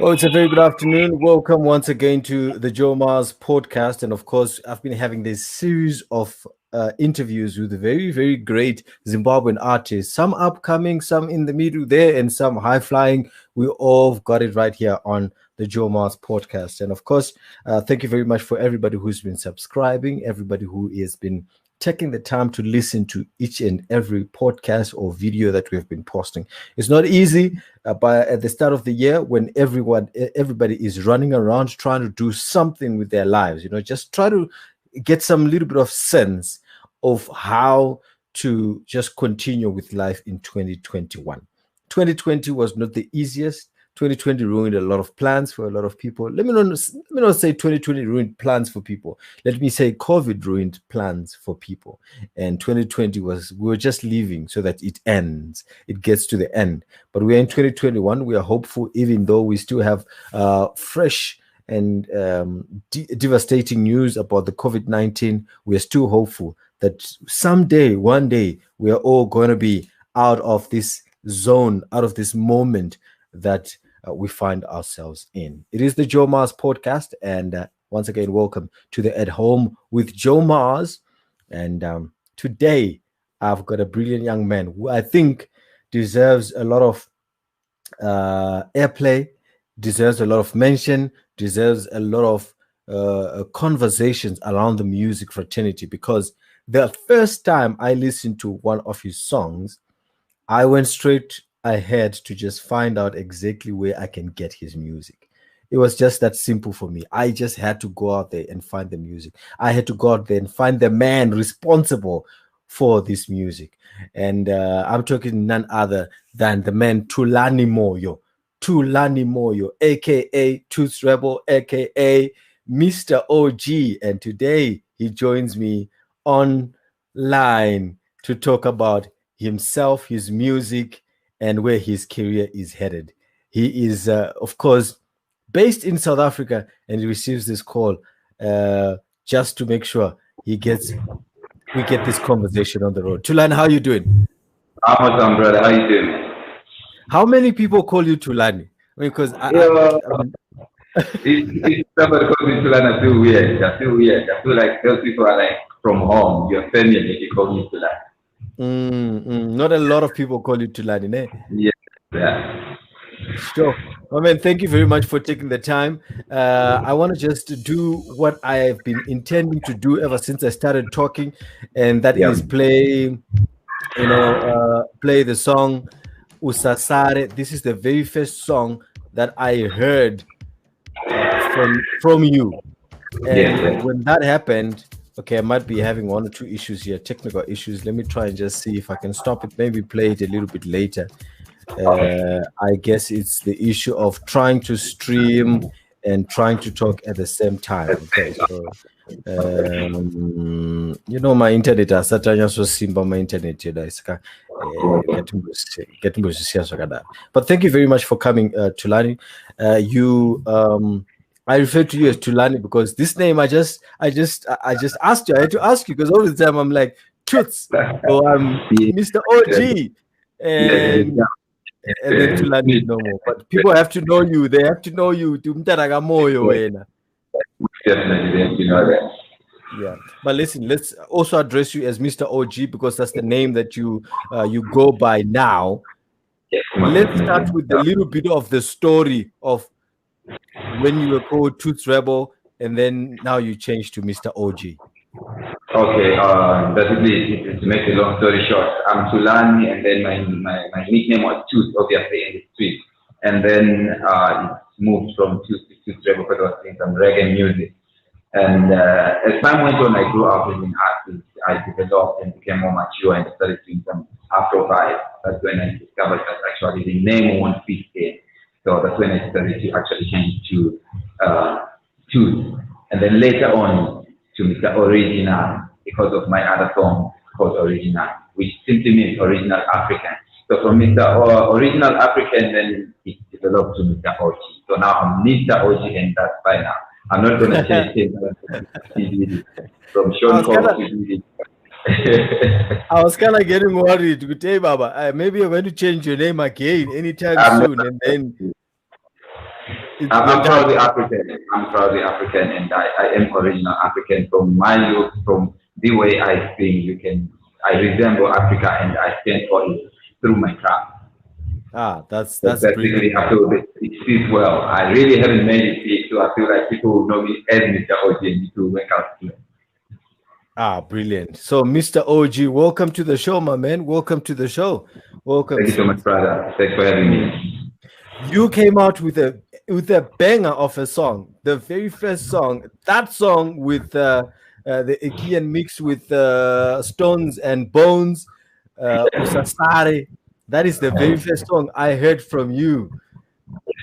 Well, it's a very good afternoon. Welcome once again to the Joe Mars podcast. And of course, I've been having this series of interviews with very, very great Zimbabwean artists, some upcoming, some in the middle there, and some high flying. We all got it right here on the Joe Mars podcast. And of course, thank you very much for everybody who's been subscribing, everybody who has been taking the time to listen to each and every podcast or video that we have been posting. It's not easy, but at the start of the year, when everybody is running around trying to do something with their lives, just try to get some little bit of sense of how to just continue with life in 2021. 2020 was not the easiest. 2020 ruined a lot of plans for a lot of people. Let me not say 2020 ruined plans for people. Let me say COVID ruined plans for people. And 2020 we were just living so that it ends. It gets to the end. But we're in 2021. We are hopeful, even though we still have fresh and devastating news about the COVID-19. We are still hopeful that someday, one day, we are all going to be out of this zone, out of this moment that we find ourselves in. It is the Joe Mars podcast, and once again, welcome to the At Home with Joe Mars. And today, I've got a brilliant young man who I think deserves a lot of airplay, deserves a lot of mention, deserves a lot of conversations around the music fraternity, because the first time I listened to one of his songs, I went straight ahead to just find out exactly where I can get his music. It was just that simple for me. I just had to go out there and find the music. I had to go out there and find the man responsible for this music. And I'm talking none other than the man Thulani Moyo. Thulani Moyo, aka Toots Rebel, aka Mr. OG. And today he joins me online to talk about himself, his music, and where his career is headed. He is, of course, based in South Africa, and he receives this call just to make sure we get this conversation on the road. Thulani, how are you doing? I'm awesome, brother. How you doing? How many people call you Thulani? Because If somebody calls me Tulana, I feel weird. I feel like those people are like from home, your family, if you call me Tulana. Not a lot of people call you Thulani, ne? Yeah. Sure. I mean, thank you very much for taking the time. I want to just do what I have been intending to do ever since I started talking, and that is play the song Usasare. This is the very first song that I heard from you. And when that happened, okay, I might be having one or two issues here, technical issues. Let me try and just see if I can stop it, maybe play it a little bit later. I guess it's the issue of trying to stream and trying to talk at the same time. Okay, so my internet so simple, my internet but thank you very much for coming, Thulani. I refer to you as Thulani because this name I just asked you. I had to ask you because all the time I'm like Toots, or I'm Mr. OG, and then Thulani is no more. But people have to know you. They have to know you. Definitely, you know that. Yeah, but listen, let's also address you as Mr. OG because that's the name that you go by now. Let's start with a little bit of the story of when you were called Toots Rebel and then now you changed to Mr. OG. Okay, basically, to make a long story short, I'm Tulani, and then my nickname was Toots, obviously, in the street. And then it moved from Toots to Toots Rebel because I was doing some reggae music. And as time went on, I grew up as an artist. I developed and became more mature and started doing some Afro vibes. That's when I discovered that actually the name won't fit there. So that's when I started to actually change to Toots. And then later on to Mr. Original because of my other song called Original, which simply means original African. So from Mr. Original African, then it developed to Mr. OG. So now I'm Mr. OG, and that's fine now. I'm not going to change things from Sean Cole to Didi. I was kind of getting worried. Good day, Baba. Maybe you're going to change your name again anytime soon, and then I'm proudly African. I'm proudly African, and I am original African. From my look, from the way I sing, I resemble Africa, and I stand for it through my craft. That's Basically, brilliant. I feel that it fits well. I really haven't made it fit, so I feel like people will know me as Mr. OG and need to work out here. Brilliant. So, Mr. OG, welcome to the show, my man. Welcome to the show. Welcome. Thank you so much, brother. Thanks for having me. You came out with a banger of a song. The very first song, that song with the Aegean mix with Stones and Bones, Usasare. That is the very first song I heard from you.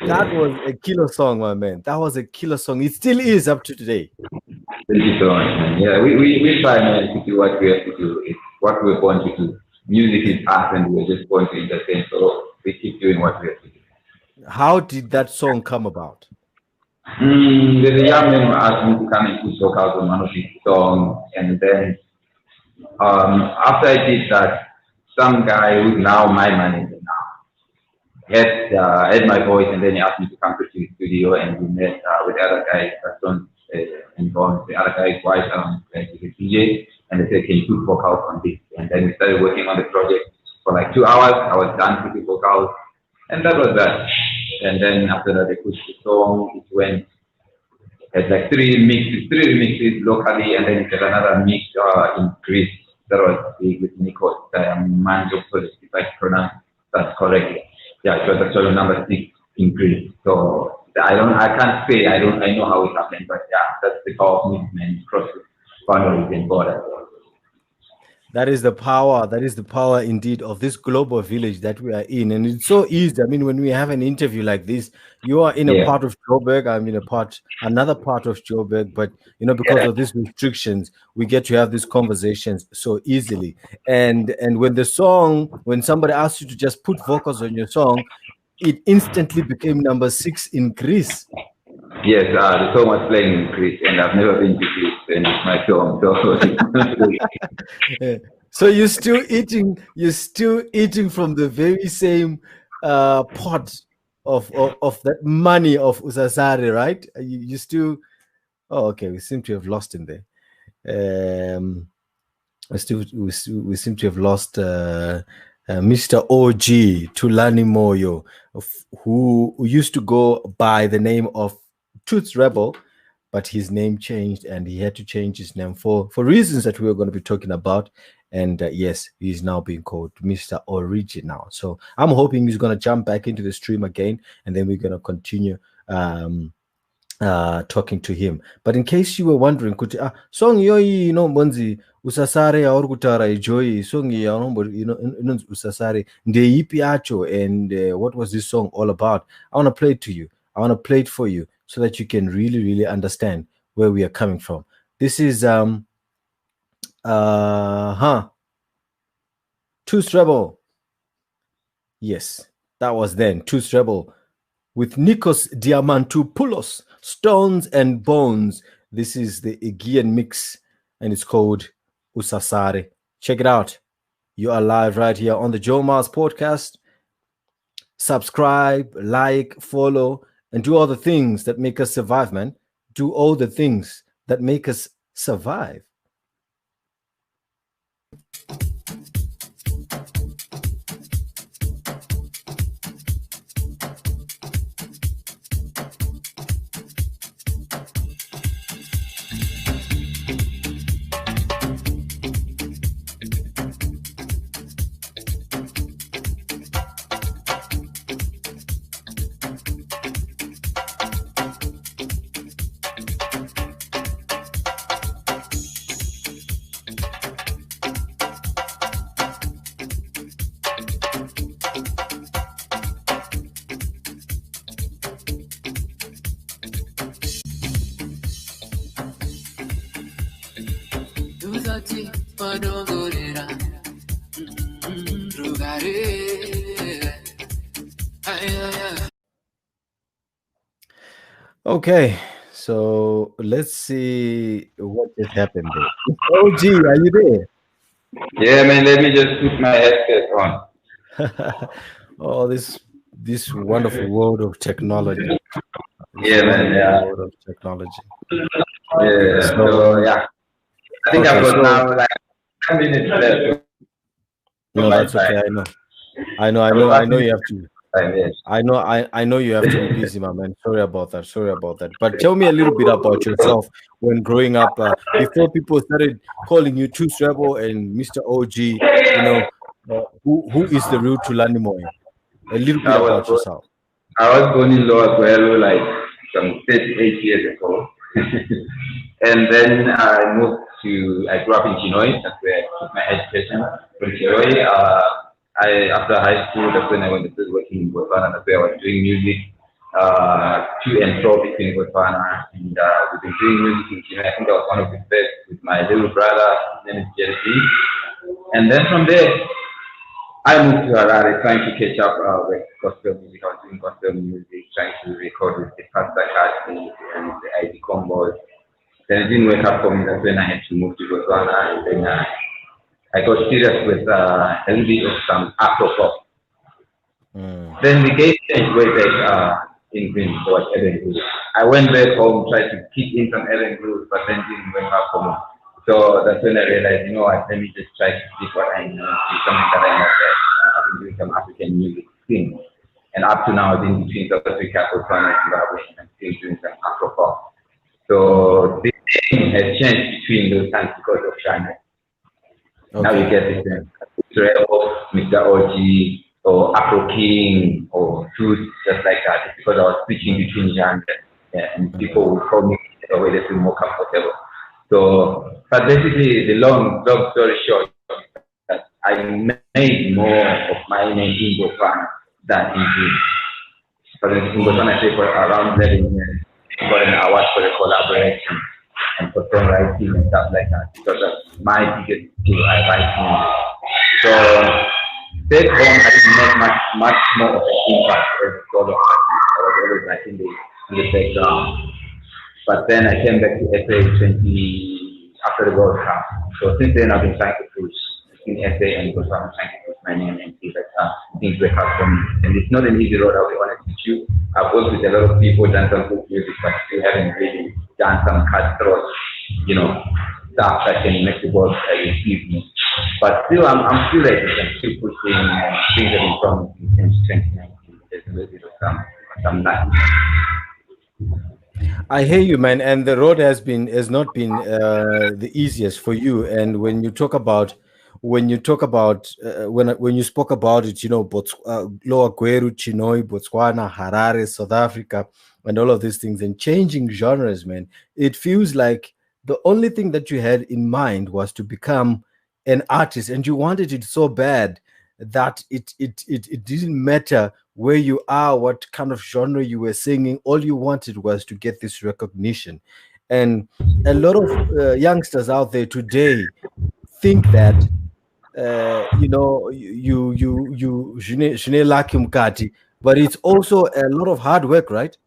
That was a killer song, my man. That was a killer song. It still is up to today. Thank you so much, man. Yeah, we try, man, to do what we have to do. It's what we're born to do. Music is art, and we're just born to entertain. So we keep doing what we have to do. How did that song come about? There's a young man who asked me to come and put vocals on one of his songs, and then after I did that, some guy who's now my manager now had my voice, and then he asked me to come to the studio, and we met with other guys that don't involved. The other guy is white, like a DJ, and they said, "Can you put vocals on this?" And then we started working on the project for like 2 hours. I was done with the vocals, and that was that. And then after that, they pushed the song. It went, had like three remixes locally, and then it had another mix in Greece that was big with Nikos Diamantopoulos, if I pronounce that correctly. Yeah, it was actually number 6 in Greece. So I can't say I know how it happened, but yeah, that's the power of movement across boundaries and borders. That is the power. That is the power indeed of this global village that we are in. And it's so easy. I mean, when we have an interview like this, you are in a part of Joburg, I'm in another part of Joburg, but because of these restrictions, we get to have these conversations so easily. And when somebody asks you to just put vocals on your song, it instantly became number 6 in Greece. Yes, the song was playing in Greece, and I've never been to Greece, and it's my song. So you're still eating from the very same pot of that money of Usasare, right? You still. Oh, okay. We seem to have lost him there. We seem to have lost Mr. OG Tulani Moyo, who used to go by the name of Toots Rebel, but his name changed, and he had to change his name for reasons that we were going to be talking about. And yes, he's now being called Mr. Original. So I'm hoping he's going to jump back into the stream again, and then we're going to continue talking to him. But in case you were wondering, song yoi Bonzi Usasare or Gutara Joy song Usasare Ndeipi Acho, and what was this song all about? I want to play it to you. I want to play it for you so that you can really, really understand where we are coming from. This is Toots Rebel. Yes, that was then Toots Rebel with Nikos Diamantopoulos, Stones and Bones. This is the Aegean mix, and it's called Usasare. Check it out. You are live right here on the Joe Mars podcast. Subscribe, like, follow, and do all the things that make us survive, man. Do all the things that make us survive. Okay, so let's see what just happened there. OG, are you there? Yeah, man, let me just put my headset on. Oh, this this wonderful world of technology. This Yeah, man. wonderful Yeah. world of technology. Yeah. So So yeah, I think okay, I've got so now like 10 minutes left from no, my that's okay. side. I know you have to. Time, yes. I know you have to be busy, my man. Sorry about that. Sorry about that. But tell me a little bit about yourself when growing up. Before people started calling you Truth Rebel and Mr. OG, you know, who is the real Tulani Moy? A little bit I was about born, yourself. I was born in Lower Guelo like some 38 years ago. And then I grew up in Chinoy, that's where I took my education. From Chinoy, after high school, that's when I went to start working in Botswana, that's where I was doing music, to and fro between Botswana. And we've been doing music in Chinoy. I think I was one of the best with my little brother, his name is Jerry. And then from there, I moved to Harare trying to catch up with gospel music. I was doing gospel music, trying to record with the Pastor Kasi and the ID Combos. Then it didn't work out for me. That's when I had to move to Botswana. And then I got serious with a little bit of some Afro pop. Then we gave change way back in Green towards Eden Grove. I went back home, tried to kick in some Eden Grove, but then didn't work out for me. So that's when I realized, you know what, let me just try to speak what I know, do something that I know best. I've been doing some African music thing. And up to now, I've been between South Africa, Botswana, and Zimbabwe, and I'm still doing some Afro pop. So this thing has changed between those times because of China. Okay. Now you get it. Mr. OG, or Afro King, or Truth, just like that. It's because I was switching between genres, and people would call me the way they feel more comfortable. So, but basically, the long story short, that I made more of my name in Botswana than in Greece. Because in Botswana, I stayed for around 11 years. I got an award for the collaboration and for songwriting and stuff like that. Because that's my biggest skill, I write music. So, back home, I didn't make much more of an impact as a solo artist. I was always like in the background. But then I came back to SA 20 after the World Cup. So since then I've been trying to push in SA and Botswana, trying to push my name and see that things work out for me. And it's not an easy road, I'll be honest with you. I've worked with a lot of people, done some good music, but still haven't really done some cutthroat, stuff that can make the world receive me. But still, I'm still like I'm still pushing things that have been promising since 2019. There's a little bit of some light. I hear you, man, and the road has not been the easiest for you. And when you talk about when you spoke about it, Lower Gweru, Chinoi, Botswana, Harare, South Africa, and all of these things, and changing genres, man, it feels like the only thing that you had in mind was to become an artist, and you wanted it so bad that it didn't matter where you are, what kind of genre you were singing. All you wanted was to get this recognition. And a lot of youngsters out there today think that you lucky mkati, but it's also a lot of hard work, right?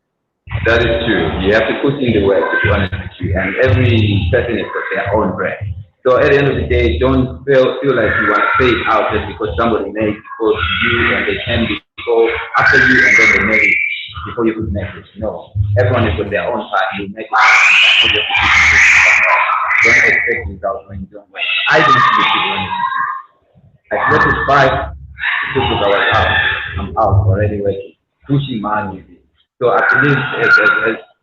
That is true. You have to put in the work, to be honest with you. And every person has got their own brand. So at the end of the day, don't feel like you want to fade out just because somebody made before you and they can before after you and then they made it before you could make it. No. Everyone has got their own part. You make it. Don't expect results when you don't win. I didn't do it when I slept at 5, 6 hours out. I'm out already working, pushing my music. So I believe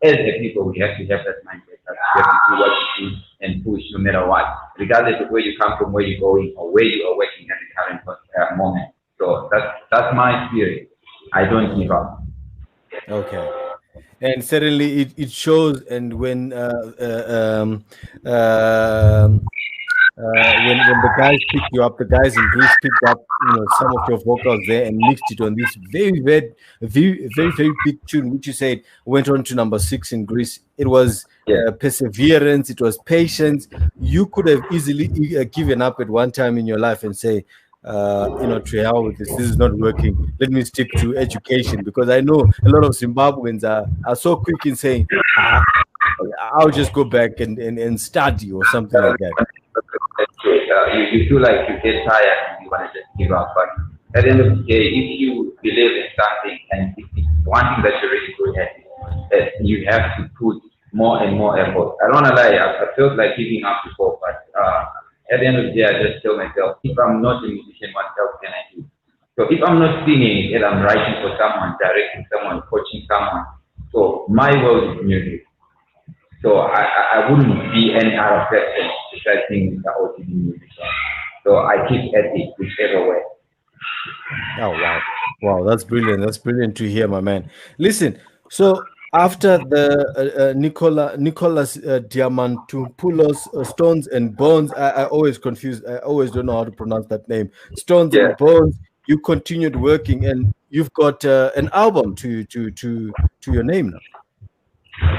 as a people, we have to have that mindset that we have to do what we do and push no matter what, regardless of where you come from, where you're going, or where you are working at the current moment. So that's my spirit. I don't give up. Okay. And certainly it shows. And when when the guys picked you up, the guys in Greece picked up, some of your vocals there and mixed it on this very, very, very, very, very big tune, which you said went on to number 6 in Greece. It was perseverance, it was patience. You could have easily given up at one time in your life and say, to hell with this is not working. Let me stick to education, because I know a lot of Zimbabweans are so quick in saying, I'll just go back and study or something like that. You feel like you get tired and you want to just give up, but at the end of the day, if you believe in something and if it's one thing that you're really good at, you have to put more and more effort. I don't wanna lie, I felt like giving up before, but at the end of the day, I just tell myself, if I'm not a musician, what else can I do? So if I'm not singing and I'm writing for someone, directing someone, coaching someone, so my world is music. So I wouldn't be any other person besides singing the OTV music. So I keep at it whichever way. Oh wow, wow, that's brilliant. That's brilliant to hear, my man. Listen, so after the Nicholas Diamantopoulos Stones and Bones, I always confused. I always don't know how to pronounce that name. Stones Yeah. and Bones. You continued working, and you've got an album to your name now.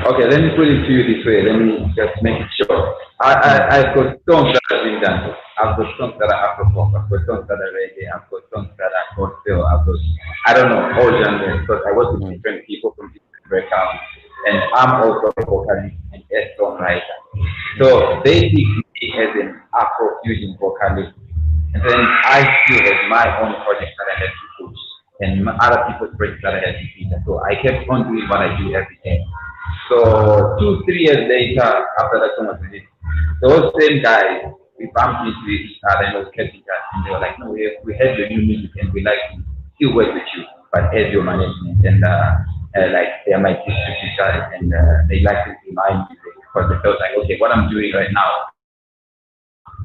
Okay, let me put it to you this way. Let me just make it short. Mm, I've got songs that have been done. I've got songs that are Afro-pop. I've got songs that are reggae. I've got songs that are gospel. I've got, I don't know, all genres, because I work with mm, different people from different backgrounds. And I'm also a vocalist and a songwriter. mm, So they see me as an Afro-fusion vocalist. And then I still had my own projects that I had to push and other people's projects that I had to feature. So I kept on doing what I do every day. So 2, 3 years later, after that song was released, those same guys, we bumped into each other and was kept in touch. And they were like, no, we heard the new music and we like to still work with you, but as your management. And like they are my distributors and they like to see my music because they felt like, okay, what I'm doing right now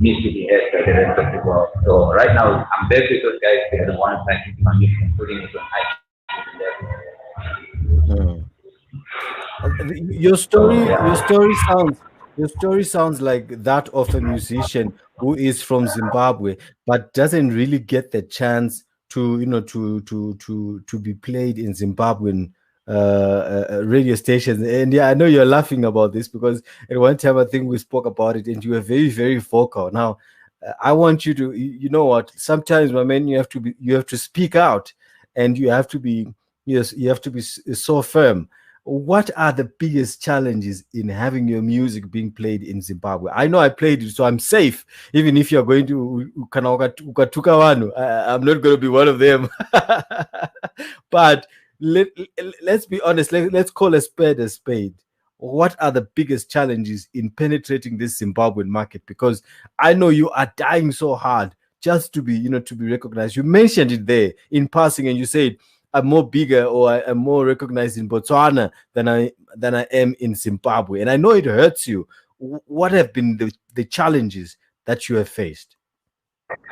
needs to be heard by the rest of the world. So right now, I'm there with those guys. They're the ones like my music and putting it on iTunes and everything. mm. So Your yeah. story sounds like that of a musician who is from Zimbabwe, but doesn't really get the chance to, to be played in Zimbabwean radio stations. And yeah, I know you're laughing about this because at one time I think we spoke about it, and you were very, very vocal. Now, I want you to, you know what? Sometimes, my man, you have to speak out, and you have to be, yes, you have to be so firm. What are the biggest challenges in having your music being played in Zimbabwe? I know I played it, so I'm safe. Even if you're going to ukatuka wanu, I'm not going to be one of them. But let, let's be honest. Let's call a spade a spade. What are the biggest challenges in penetrating this Zimbabwean market? Because I know you are dying so hard just to be, to be recognized. You mentioned it there in passing, and you said I'm more bigger or I'm more recognized in Botswana than I am in Zimbabwe. And I know it hurts you. What have been the challenges that you have faced?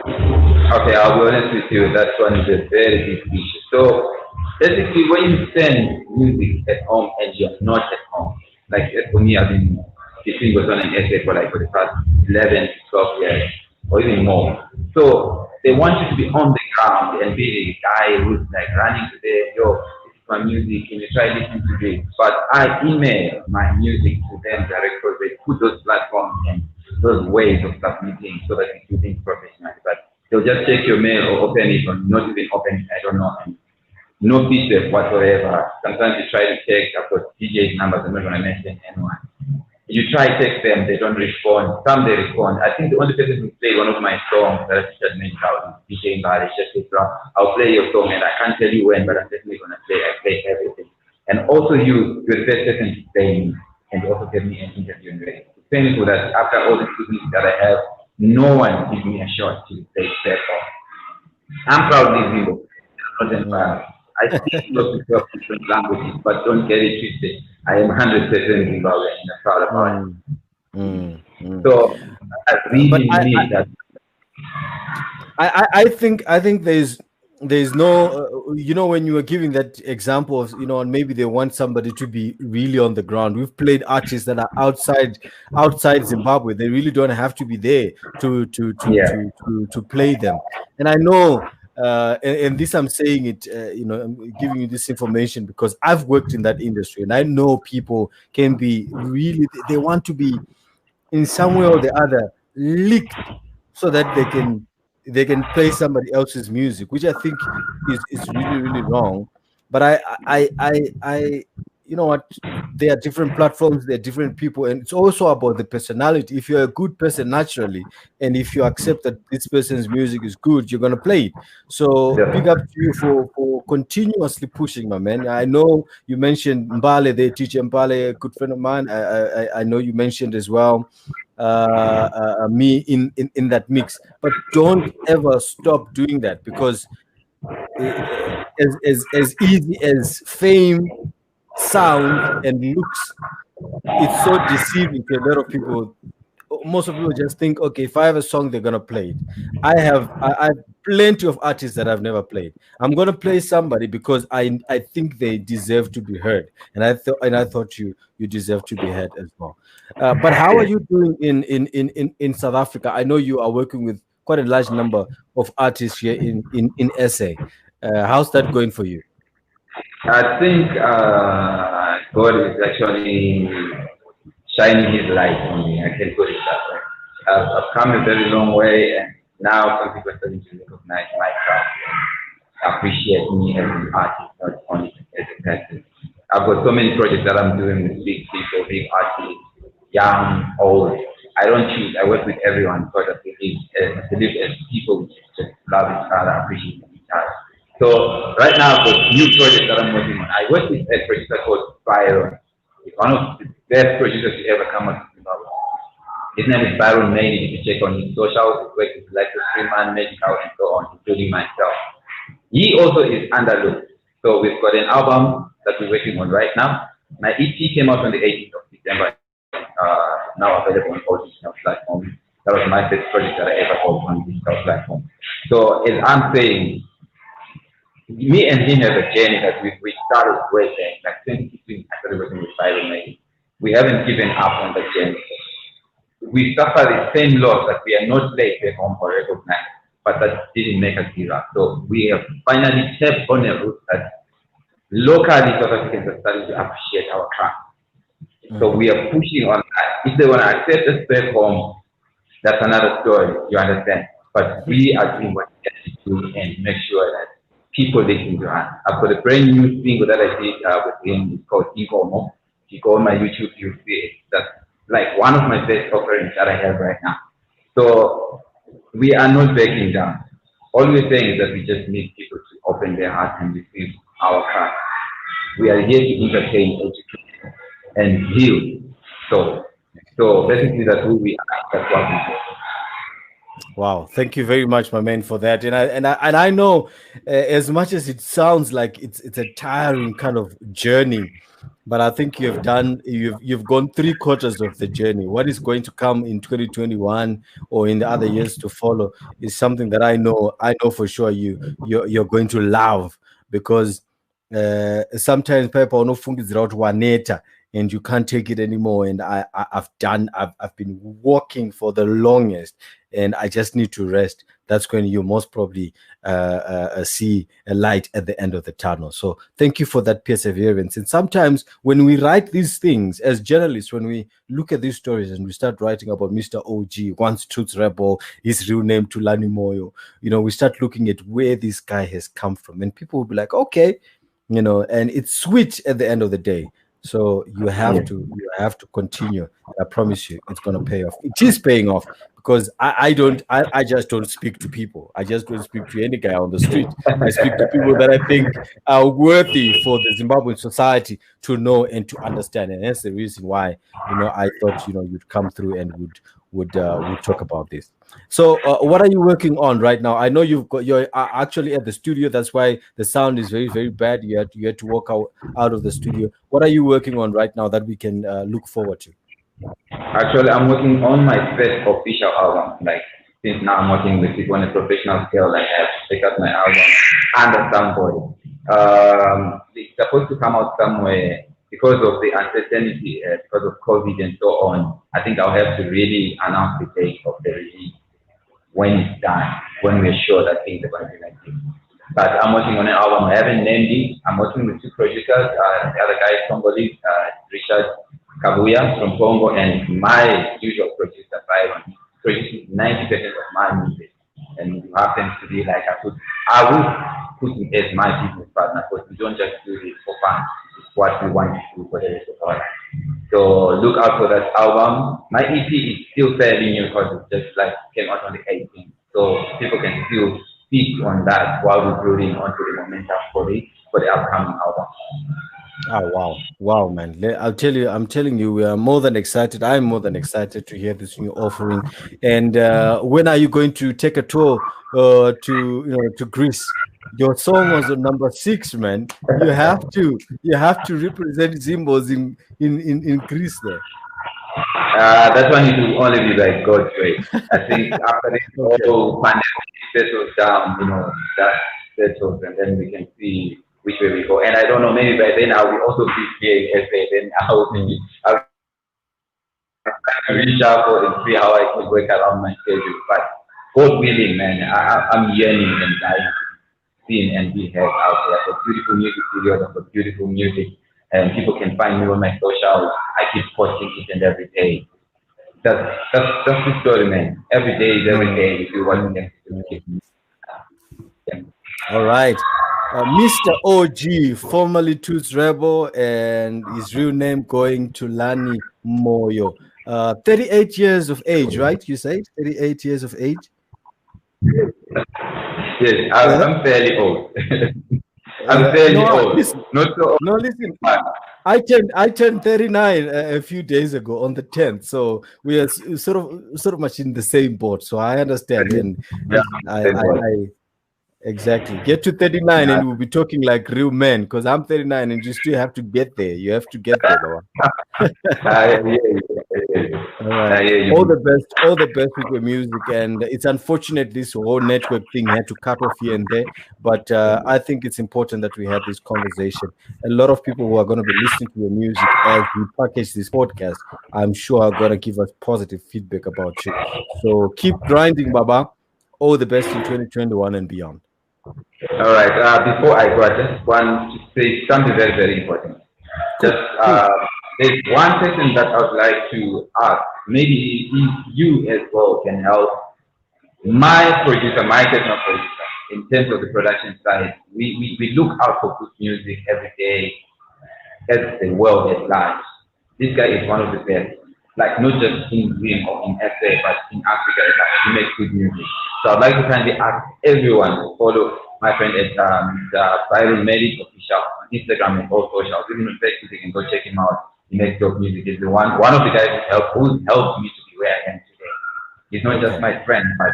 Okay, I'll be honest with you. That one is a very big issue. So basically, when you send music at home and you're not at home, like for me, I've been teaching Botswana and essay for the past 11 to 12 years, or even more. So they want you to be on the ground and be the guy who's like running to there, yo, this is my music, can you try listening to this? But I email my music to them directly because they put those platforms and those ways of submitting so that we do things professionally. But they'll just check your mail or open it or not even open it, I don't know. And no feedback whatsoever. Sometimes you try to text, I've got DJ's numbers, I'm not going to mention anyone. You try text them, they don't respond. Some they respond. I think the only person who played one of my songs that I just mentioned out is DJ English. Just said, "Bro, I'll play your song and I can't tell you when, but I'm definitely gonna play. I play everything." And also you're the first person to play me and you also give me an interview and ready. It's painful that after all the music that I have, no one gives me a shot to play that song. I'm proudly Zimbo. I'm not Mm. embarrassed. I speak close to 12 different languages, but don't get it twisted. I am 100% Zimbabwean and I'm proud about it. Mm. Mm. Mm. So I But really need that. I think there's no when you were giving that example of and maybe they want somebody to be really on the ground. We've played artists that are outside Zimbabwe. They really don't have to be there Yeah. to play them. And I know and this I'm saying it I'm giving you this information because I've worked in that industry, and I know people can be really, they want to be in some way or the other leaked so that they can play somebody else's music, which I think is really, really wrong. But I you know what, there are different platforms, there are different people, and it's also about the personality. If you're a good person naturally, and if you accept that this person's music is good, you're gonna play it. So big up to you for continuously pushing, my man. I know you mentioned Mbale, the teacher Mbale, a good friend of mine. I know you mentioned as well me in that mix, but don't ever stop doing that, because as easy as fame sounds and looks, it's so deceiving to a lot of people. Most of people just think, okay, if I have a song, they're gonna play it. I have plenty of artists that I've never played. I'm gonna play somebody because I think they deserve to be heard, and I thought you deserve to be heard as well. But how are you doing in South Africa? I know you are working with quite a large number of artists here in SA. How's that going for you? I think God is actually shining His light on me. I can put it that way. I've come a very long way, and now some people are starting to recognize my craft and appreciate me as an artist, not only as a person. I've got so many projects that I'm doing with big people, big artists, young, old. I don't choose. I work with everyone because I believe as people just love each other, appreciate each other. So right now, I've got new projects that I'm working on. I work with a producer called Byron. It's one of the best producers to ever come out of Zimbabwe. His name is Byron Main. If you check on his socials, he works with like the Freeman, Medical, and so on, including myself. He also is underlooked. So we've got an album that we're working on right now. My EP came out on the 18th of December, now available on all digital platforms. That was my first project that I ever got on digital platform. So as I'm saying, me and him have a journey that we started working, like 2016, I started working with Byron Main. We haven't given up on the journey. We suffer the same loss that we are not late back home or recognized, but that didn't make us give up. So we have finally tapped on a route that locally South Africans are starting to appreciate our craft. So we are pushing on that. If they want to accept us back home, that's another story, you understand. But we are doing what we have to do and make sure that people listen to us. I've got a brand new single that I did with him. It's called Ikomo. If you go on my YouTube, you'll see it. That's like one of my best offerings that I have right now. So we are not backing down. All we're saying is that we just need people to open their hearts and receive our craft. We are here to entertain, educate, and heal. So basically that's who we are. That's what we do. Wow, thank you very much, my man, for that. And I know, as much as it sounds like it's a tiring kind of journey, but I think you've gone three-quarters of the journey. What is going to come in 2021 or in the other years to follow is something that I know for sure you're going to love, because sometimes people no fungis out waneta and you can't take it anymore. And I've been walking for the longest, and I just need to rest. That's when you most probably see a light at the end of the tunnel. So thank you for that perseverance. And sometimes when we write these things as journalists, when we look at these stories and we start writing about Mr. OG, once Truth Rebel, his real name Tulani Moyo, we start looking at where this guy has come from, and people will be like, okay, and it's sweet at the end of the day. So you have to continue. I promise you, it's gonna pay off. It is paying off, because I just don't speak to people. I just don't speak to any guy on the street. I speak to people that I think are worthy for the Zimbabwean society to know and to understand. And that's the reason why I thought you'd come through and would talk about this. So what are you working on right now? I know you're actually at the studio. That's why the sound is very, very bad. You had to walk out of the studio. What are you working on right now that we can look forward to? Actually, I'm working on my first official album. Like, since now I'm working with people on a professional scale, like I have to pick up my album under somebody. It's supposed to come out somewhere because of the uncertainty, because of COVID and so on. I think I'll have to really announce the date of the release when it's done, when we're sure that things are going to be like this. But I'm working on an album. I haven't named it. I'm working with two producers. The other guy is Congolese, Richard Kabuya from Congo, and my usual producer, Byron. Produces 90% of my music. And it happens to be like I would put him as my business partner, because we don't just do this for fun. what we want to do for the rest of our life. So look out for that album. My EP is still fairly new because it just like came out on the 18th. So people can still speak on that while we're building onto the momentum for the upcoming album. Oh wow, man! I'm telling you, we are more than excited. I'm more than excited to hear this new offering. And when are you going to take a tour to Greece? Your song was on number 6, man. You have to represent Zimbos in Greece there. That one it will only be by God's grace. I think after this Okay. whole pandemic settles down, that settles, and then we can see which way we go. And I don't know, maybe by then I will also be here in SA. Then I'll reach out for and see how I can work around my schedule. But God willing, man, I'm yearning and dying to be seen and be heard out there. For beautiful music videos, for beautiful music, and people can find me on my socials. I keep posting each and every day. That's the story, man. Every day is every Mm, day. You do what you mm, can to keep. mm. Yeah. All right. Mr. OG, formerly Toots Rebel, and his real name going to Lani Moyo. 38 years of age, right? You say 38 years of age? Yes, Yeah. I'm fairly old. I'm fairly No, old. listen. Not so No, listen. old. I turned 39 a few days ago on the 10th, so we are sort of much in the same boat. So I understand, and Yeah, I exactly. Get to 39 and we'll be talking like real men because I'm 39 and you still have to get there. You have to get there, Baba. I hear you. All I right. hear you. All the best with your music. And it's unfortunate this whole network thing had to cut off here and there. But I think it's important that we have this conversation. A lot of people who are going to be listening to your music as we package this podcast, I'm sure are going to give us positive feedback about you. So keep grinding, Baba. All the best in 2021 and beyond. All right. Before I go, I just want to say something very, very important. Just Cool, cool. there's one person that I would like to ask. Maybe if you as well can help my producer, my technical producer, in terms of the production side. We look out for good music every day as the world at large. This guy is one of the best. Like not just in Green or in SA, but in Africa at large. He makes good music. So I'd like to kindly ask everyone to follow my friend at the Byron Medic official on Instagram and all socials. Even on Facebook, you can go check him out. He makes dope music. He's the one of the guys who's helped me to be where I am today. He's not just Okay. my friend, but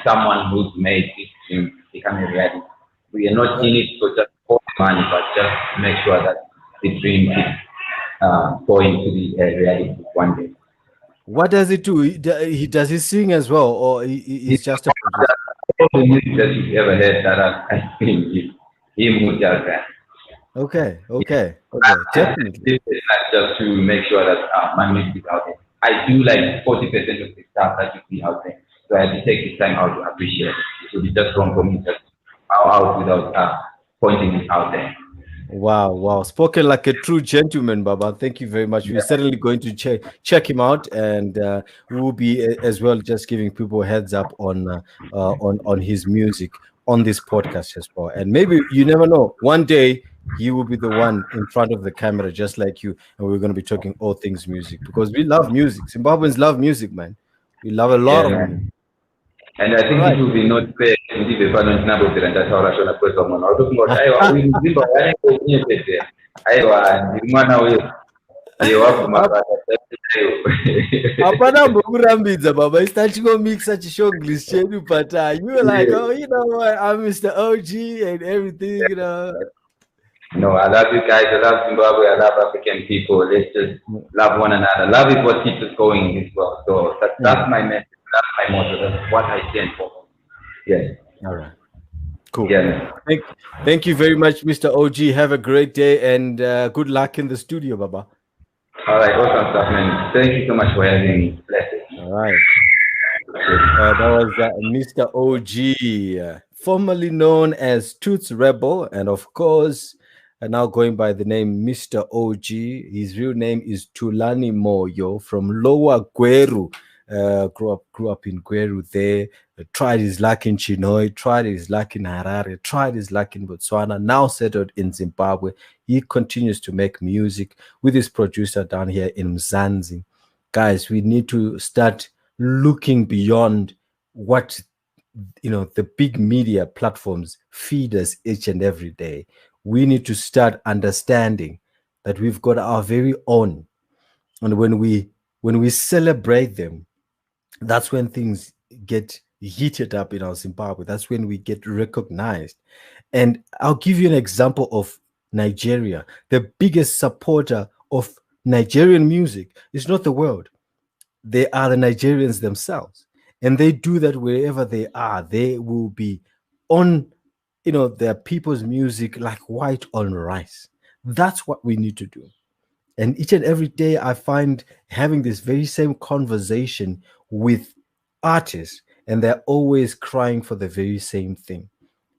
someone who's made this dream become a reality. We are not in it for just for money, but just to make sure that the dream keeps going to be a reality one day. What does he do? Does he sing as well, or He's he's just a producer? all the music that you've ever heard that I think is him who does that. Okay, okay, okay, definitely. This is not just to make sure that my music is out there. I do like 40% of the stuff that you see out there. So I have to take this time out to appreciate it. It would be just wrong for me just out without pointing it out there. Wow, wow. Spoken like a true gentleman, Baba. Thank you very much. We're certainly going to check him out, and we'll be as well just giving people a heads up on his music on this podcast as well. And maybe you never know. One day he will be the one in front of the camera, just like you, and we're going to be talking all things music because we love music. Zimbabweans love music, man. We love a lot Yeah, of music. man. And I All think it right. will be not fair ndive pano ndinambobvira ndataura shona kwezva munhu autofunga kuti aiwa uyu mudzimba wanenge unyepedzera aiwa ndiri mwana wabvuma basa Hapana mbokurambidza baba isitachingomikisa chishoglish chedu but you were like, oh, you know what, I'm Mr. OG and everything, you know. No, I love you guys. I love Zimbabwe. I love African people. Let's just love one another. Love is what keeps us going as well. So that's my message. That's my motto. That's what I stand for. Yes. All right. Cool. Yeah. Thank you very much, Mr. OG. Have a great day and good luck in the studio, Baba. All right. Awesome stuff, man. Thank you so much for having me. Blessed. All right. That was Mr. OG, formerly known as Toots Rebel, and of course, now going by the name Mr. OG. His real name is Tulani Moyo from Lower Gweru. grew up in Gweru there, tried his luck in Chinoy, tried his luck in Harare, tried his luck in Botswana, now settled in Zimbabwe. He continues to make music with his producer down here in Mzanzi. Guys, we need to start looking beyond what the big media platforms feed us each and every day. We need to start understanding that we've got our very own, and when we celebrate them, that's when things get heated up in our Zimbabwe. That's when we get recognized. And I'll give you an example of Nigeria. The biggest supporter of Nigerian music is not the world, they are the Nigerians themselves. And they do that wherever they are. They will be on, their people's music like white on rice. That's what we need to do. And each and every day, I find having this very same conversation with artists, and they're always crying for the very same thing.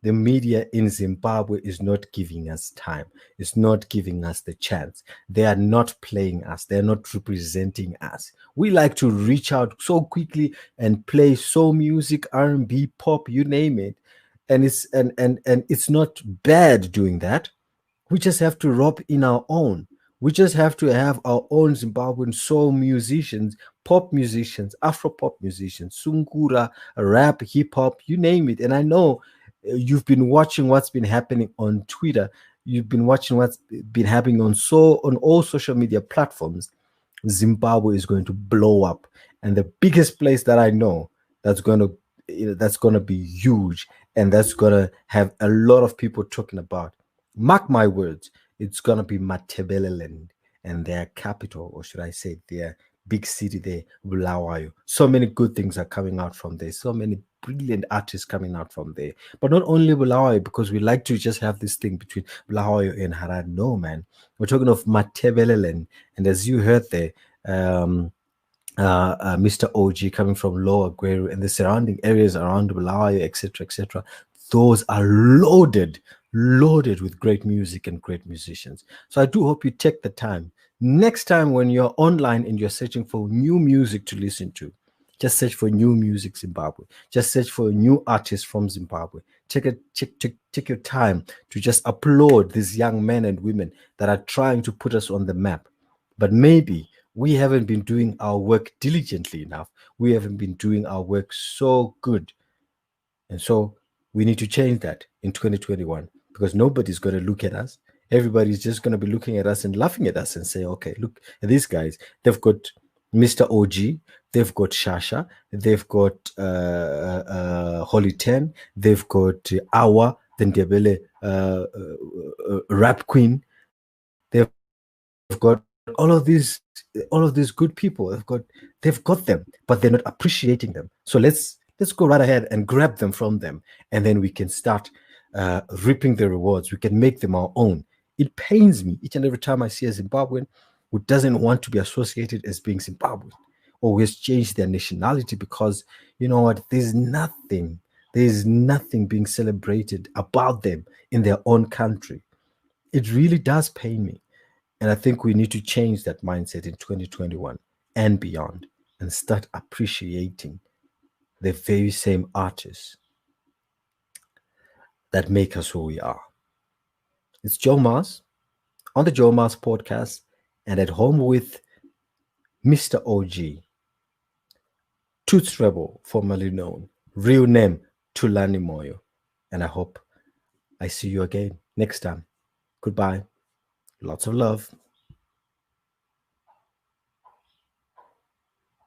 The media in Zimbabwe is not giving us time. It's not giving us the chance. They are not playing us. They're not representing us. We like to reach out so quickly and play soul music, R&B, pop, you name it. And it's not bad doing that. We just have to rob in our own. We just have to have our own Zimbabwean soul musicians, pop musicians, Afro pop musicians, sungura, rap, hip hop, you name it. And I know you've been watching what's been happening on Twitter. You've been watching what's been happening on all social media platforms. Zimbabwe is going to blow up, and the biggest place that I know that's going to be huge, and that's going to have a lot of people talking about. Mark my words, it's going to be Matebeleland and their capital, or should I say their big city there, Bulawayo. So many good things are coming out from there. So many brilliant artists coming out from there. But not only Bulawayo, because we like to just have this thing between Bulawayo and Harare. No, man. We're talking of Matebeleland. And as you heard there, Mr. OG coming from Lower Gweru and the surrounding areas around Bulawayo, etc., etc. Those are loaded with great music and great musicians. So I do hope you take the time. Next time when you're online and you're searching for new music to listen to, just search for New Music Zimbabwe. Just search for new artists from Zimbabwe. Take your time to just applaud these young men and women that are trying to put us on the map. But maybe we haven't been doing our work diligently enough. We haven't been doing our work so good. And so we need to change that in 2021, because nobody's going to look at us. Everybody's just going to be looking at us and laughing at us and say, okay, look at these guys. They've got Mr. OG, they've got Shasha, they've got Holy 10, they've got Awa, the Ndebele rap queen. They've got all of these good people. They've got them, but they're not appreciating them. So let's go right ahead and grab them from them, and then we can start reaping the rewards. We can make them our own. It pains me each and every time I see a Zimbabwean who doesn't want to be associated as being Zimbabwean, or who has changed their nationality, because you know what? There's nothing being celebrated about them in their own country. It really does pain me. And I think we need to change that mindset in 2021 and beyond, and start appreciating the very same artists that make us who we are. It's Joe Mars on the Joe Mars podcast, and at home with Mr. OG, Toots Rebel, formerly known, real name Tulani Moyo. And I hope I see you again next time. Goodbye. Lots of love.